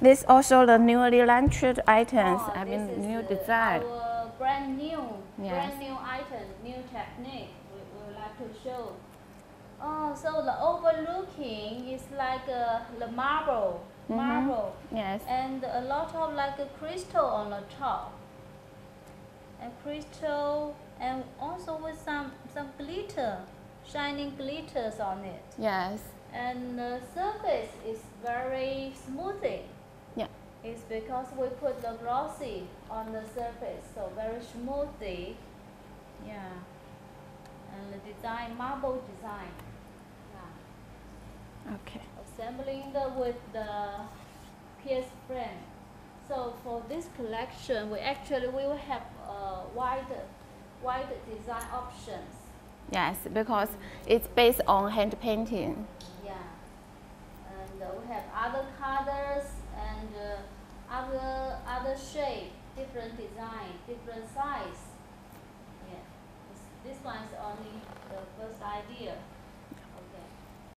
This also the newly launched items. I This mean, is new design. our brand new Yes. item, new technique. We would like to show. Oh, so the overlooking is like the marble, Yes. and a lot of like a crystal on the top, and crystal, and also with some glitter, shining glitters on it. Yes. And the surface is very smoothing. Yeah. It's because we put the glossy on the surface, so very smoothly. Yeah. And the design, marble design. Yeah. Okay. Assembling with the pierce frame. So for this collection, we will have wide design options. Yes, because it's based on hand painting. Yeah. And we have other colors and other shape, different design, different size. Yeah. This one is only the first idea.